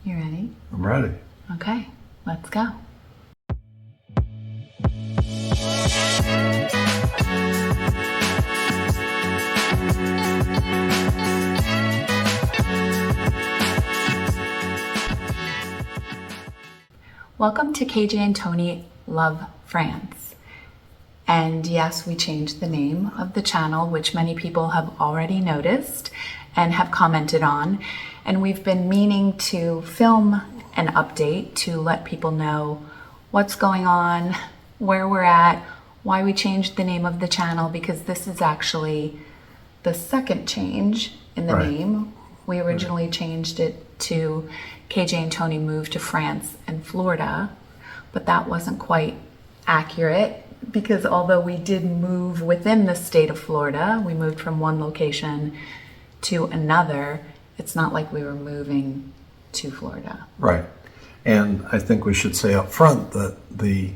You ready? I'm ready. Okay, let's go. Welcome to KJ and Tony Love France. And yes, we changed the name of the channel, which many people have already noticed and have commented on. And we've been meaning to film an update to let people know what's going on, where we're at, why we changed the name of the channel, because this is actually the second change in the name. We originally changed it to KJ and Tony Moved to France and Florida, but that wasn't quite accurate because although we did move within the state of Florida, we moved from one location to another, it's not like we were moving to Florida. Right. And I think we should say up front that the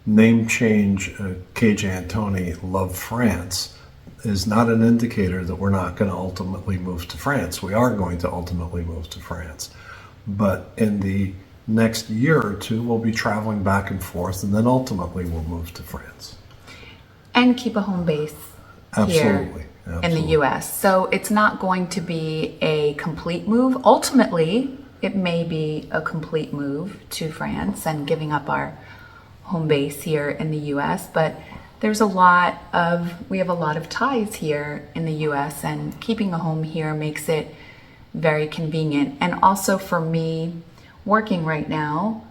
name change, KJ and Tony Love France, is not an indicator that we're not going to ultimately move to France. We are going to ultimately move to France. But in the next year or two, we'll be traveling back and forth, and then ultimately we'll move to France. And keep a home base Absolutely. here in the US. So it's not going to be a complete move. Ultimately, it may be a complete move to France and giving up our home base here in the US, but we have a lot of ties here in the US, and keeping a home here makes it very convenient. And also for me, working right now,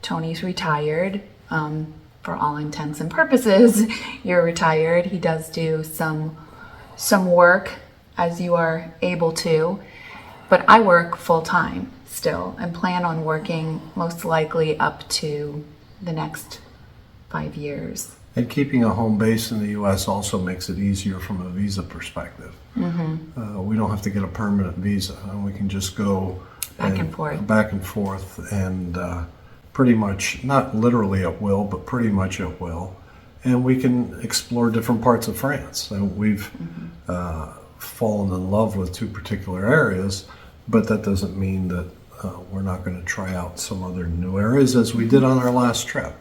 Tony's retired. For all intents and purposes, you're retired. He does do some work as you are able to, but I work full time still and plan on working most likely up to the next 5 years. And keeping a home base in the U.S. also makes it easier from a visa perspective. Mm-hmm. We don't have to get a permanent visa, and we can just go back and forth and pretty much, not literally at will, but pretty much at will. And we can explore different parts of France. And we've fallen in love with two particular areas, but that doesn't mean that we're not going to try out some other new areas as we did on our last trip.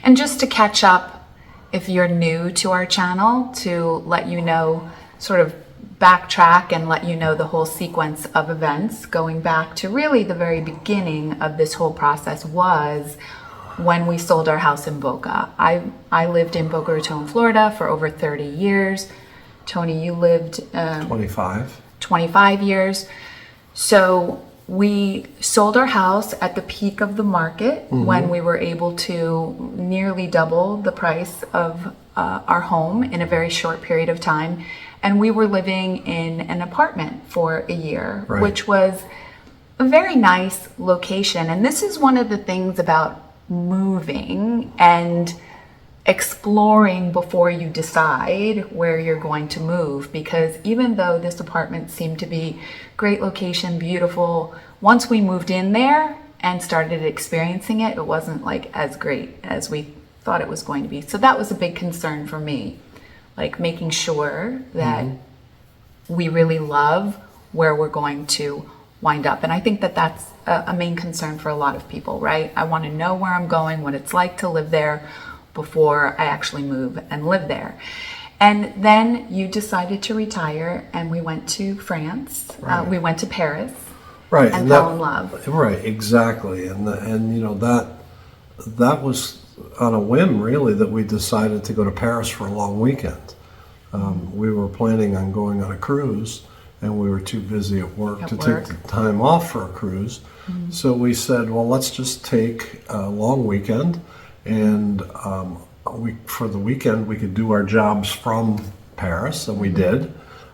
And just to catch up, if you're new to our channel, to let you know, sort of backtrack and let you know the whole sequence of events going back to really the very beginning of this whole process was when we sold our house in Boca. I lived in Boca Raton, Florida for over 30 years. Tony, you lived 25 years. So we sold our house at the peak of the market when we were able to nearly double the price of our home in a very short period of time. And we were living in an apartment for a year, which was a very nice location. And this is one of the things about moving and exploring before you decide where you're going to move, because even though this apartment seemed to be great location, beautiful, once we moved in there and started experiencing it, it wasn't like as great as we thought it was going to be. So that was a big concern for me, like making sure that we really love where we're going to wind up. And I think that that's a main concern for a lot of people, right? I want to know where I'm going, what it's like to live there before I actually move and live there. And then you decided to retire, and we went to France. We went to Paris, and fell in love. Right, exactly. And you know, that was on a whim, really, that we decided to go to Paris for a long weekend. We were planning on going on a cruise, and we were too busy at work to take the time off for a cruise. So we said, well, let's just take a long weekend, and for the weekend we could do our jobs from Paris, and we did.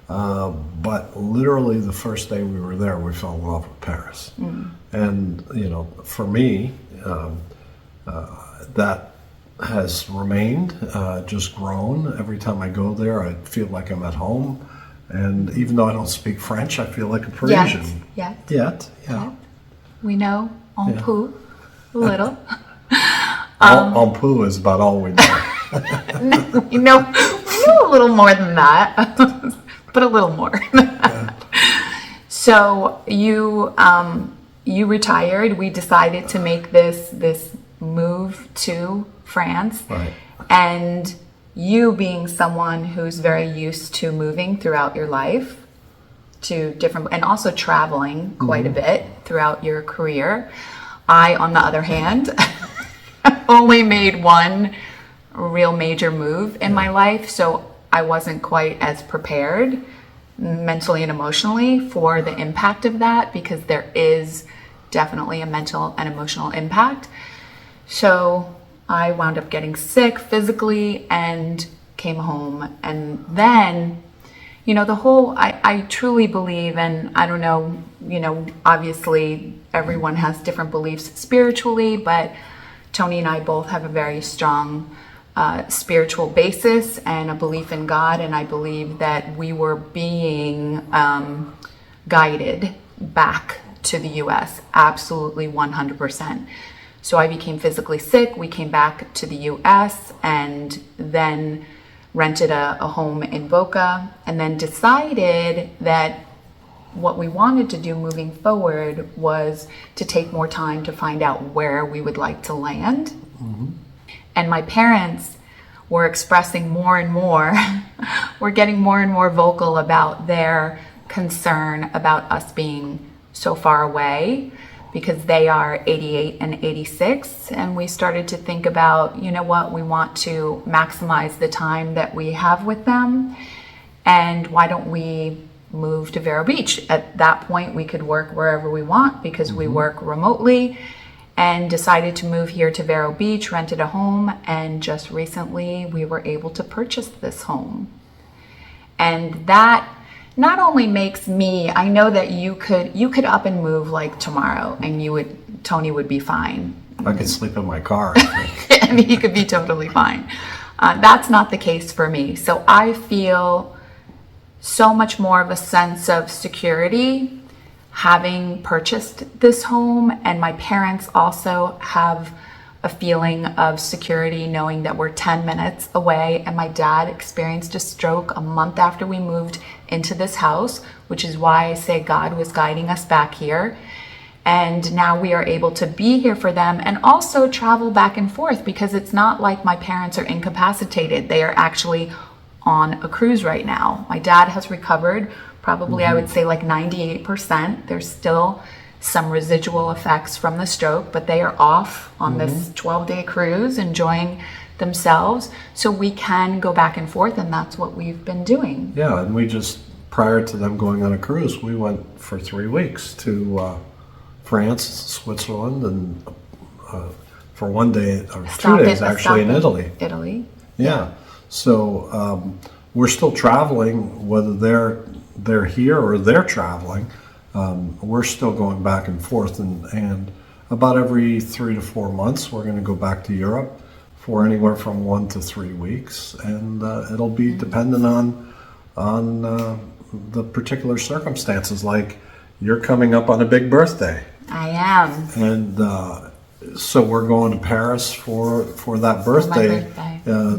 But literally the first day we were there, we fell in love with Paris. And you know, for me, that has remained, just grown. Every time I go there, I feel like I'm at home. And even though I don't speak French, I feel like a Parisian. Yet. We know un peu, a little. Un peu is about all we know. we know a little more than that, but a little more. So you you retired, we decided to make this move to France. Right. And you being someone who's very used to moving throughout your life to different, and also traveling quite a bit throughout your career. I, on the other hand, only made one real major move in my life, so I wasn't quite as prepared mentally and emotionally for the impact of that, because there is definitely a mental and emotional impact. So I wound up getting sick physically and came home. And then, you know, I truly believe, and I don't know, you know, obviously everyone has different beliefs spiritually, but Tony and I both have a very strong spiritual basis and a belief in God. And I believe that we were being guided back to the US, absolutely 100%. So I became physically sick. We came back to the US and then rented a home in Boca, and then decided that what we wanted to do moving forward was to take more time to find out where we would like to land. And my parents were expressing more and more, were getting more and more vocal about their concern about us being so far away, because they are 88 and 86. And we started to think about, you know what, we want to maximize the time that we have with them. And why don't we move to Vero Beach? At that point, we could work wherever we want because we work remotely, and decided to move here to Vero Beach, rented a home. And just recently we were able to purchase this home. And that not only makes me, I know that you could up and move like tomorrow, and Tony would be fine. I could sleep in my car, I think. And he could be totally fine. That's not the case for me. So I feel so much more of a sense of security having purchased this home. And my parents also have a feeling of security knowing that we're 10 minutes away. And my dad experienced a stroke a month after we moved into this house, which is why I say God was guiding us back here. And now we are able to be here for them and also travel back and forth, because it's not like my parents are incapacitated. They are actually on a cruise right now. My dad has recovered probably, I would say, like 98%. There's still some residual effects from the stroke, but they are off on this 12-day cruise enjoying themselves. So we can go back and forth, and that's what we've been doing. Yeah, and we just, prior to them going on a cruise, we went for 3 weeks to France, Switzerland, and for 1 day, or 2 days actually, in Italy. Italy. Yeah. So we're still traveling, whether they're here or they're traveling. We're still going back and forth, and about every 3 to 4 months, we're going to go back to Europe for anywhere from 1 to 3 weeks, and it'll be dependent on the particular circumstances. Like, you're coming up on a big birthday. I am. And so we're going to Paris for that birthday,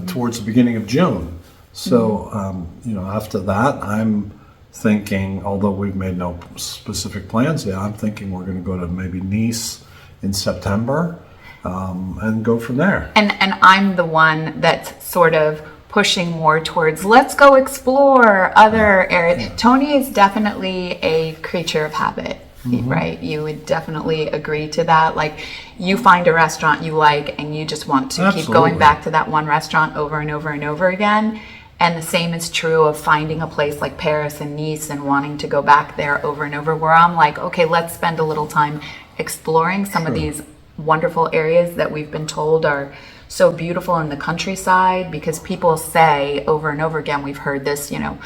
towards the beginning of June. So you know, after that, I'm thinking, although we've made no specific plans yet, I'm thinking we're going to go to maybe Nice in September, and go from there. And I'm the one that's sort of pushing more towards, let's go explore other areas. Tony is definitely a creature of habit, right? You would definitely agree to that. Like, you find a restaurant you like and you just want to keep going back to that one restaurant over and over and over again. And the same is true of finding a place like Paris and Nice and wanting to go back there over and over, where I'm like, okay, let's spend a little time exploring some of these wonderful areas that we've been told are so beautiful in the countryside. Because people say over and over again, we've heard this, you know,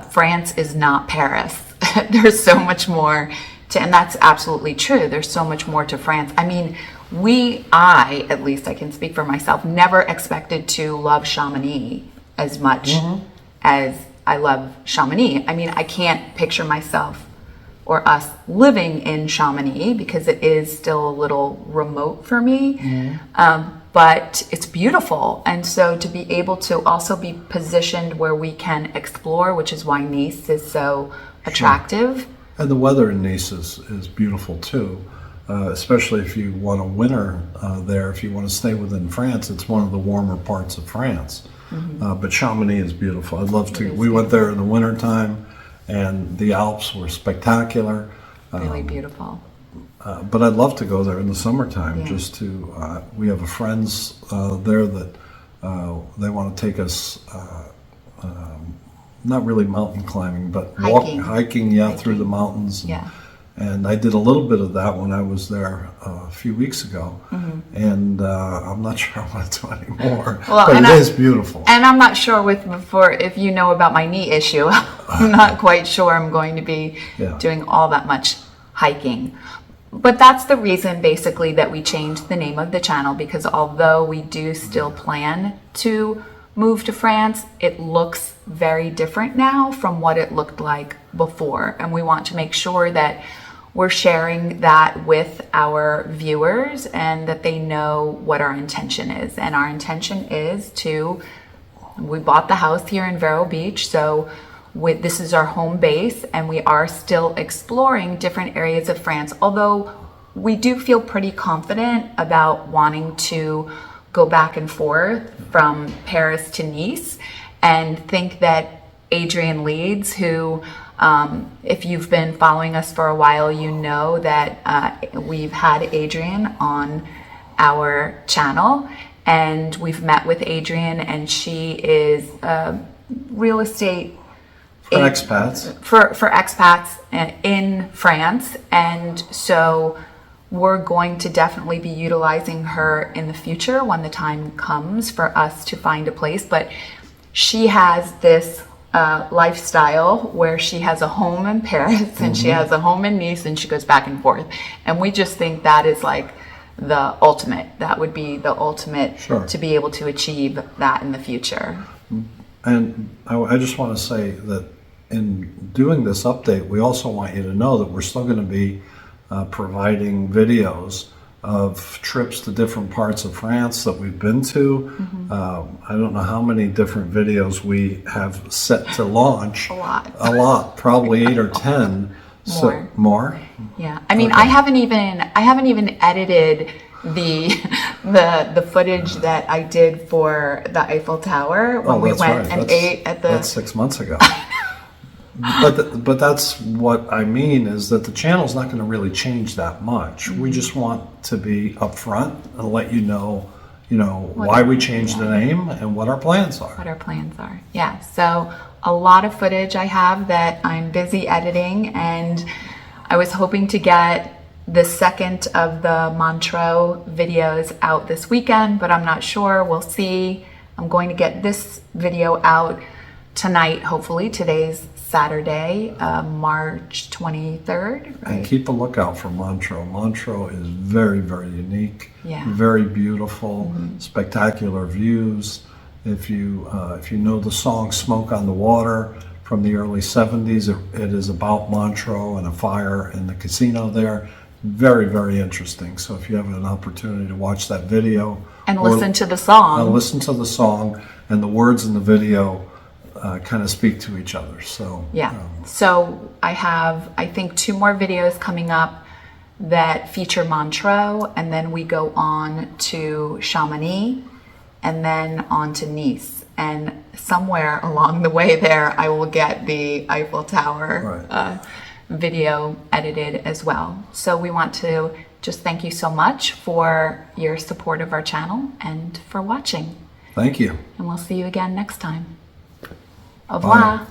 France is not Paris. There's so much more to, and that's absolutely true. There's so much more to France. I mean, I, at least I can speak for myself, never expected to love Chamonix as much as I love Chamonix. I mean, I can't picture myself or us living in Chamonix because it is still a little remote for me. But it's beautiful. And so to be able to also be positioned where we can explore, which is why Nice is so attractive. And the weather in Nice is beautiful too, especially if you want a winter there. If you want to stay within France, it's one of the warmer parts of France. But Chamonix is beautiful. I'd love to. We went there in the wintertime, and the Alps were spectacular. Really beautiful. But I'd love to go there in the summertime. Yeah. Just to, we have a friends there that they want to take us. Not really mountain climbing, but hiking, through the mountains. And I did a little bit of that when I was there a few weeks ago, and I'm not sure I want to do anymore. Well, but it is beautiful. And I'm not sure if you know about my knee issue. I'm not quite sure I'm going to be doing all that much hiking. But that's the reason basically that we changed the name of the channel, because although we do still plan to move to France, it looks very different now from what it looked like before. And we want to make sure that we're sharing that with our viewers and that they know what our intention is. And our intention is we bought the house here in Vero Beach, so this is our home base, and we are still exploring different areas of France, although we do feel pretty confident about wanting to go back and forth from Paris to Nice, and think that Adrian Leeds, who if you've been following us for a while, you know that we've had Adrian on our channel, and we've met with Adrian, and she is real estate for expats. For expats in France, and so we're going to definitely be utilizing her in the future when the time comes for us to find a place. But she has this lifestyle where she has a home in Paris and she has a home in Nice, and she goes back and forth. And we just think that is like the ultimate. That would be the ultimate to be able to achieve that in the future. And I just want to say that in doing this update, we also want you to know that we're still going to be providing videos of trips to different parts of France that we've been to. I don't know how many different videos we have set to launch. A lot, probably 8 or 10. More? Yeah. I mean, I haven't even edited the footage that I did for the Eiffel Tower when we went and ate at the. That's 6 months ago. But that's what I mean, is that the channel's not going to really change that much. We just want to be upfront and let you know why we changed the name and what our plans are. Yeah. So a lot of footage I have that I'm busy editing, and I was hoping to get the second of the Montreux videos out this weekend, but I'm not sure. We'll see. I'm going to get this video out tonight, hopefully. Today's Saturday, March 23rd. Right? And keep a lookout for Montreux. Montreux is very, very unique, yeah. Very beautiful, spectacular views. If you know the song "Smoke on the Water" from the early 70s, it is about Montreux and a fire in the casino there. Very, very interesting. So if you have an opportunity to watch that video and listen to the song, and the words in the video kind of speak to each other. So yeah. So I have, I think, 2 more videos coming up that feature Montreux, and then we go on to Chamonix, and then on to Nice. And somewhere along the way there, I will get the Eiffel Tower video edited as well. So we want to just thank you so much for your support of our channel and for watching. Thank you. And we'll see you again next time. Au revoir. Bye.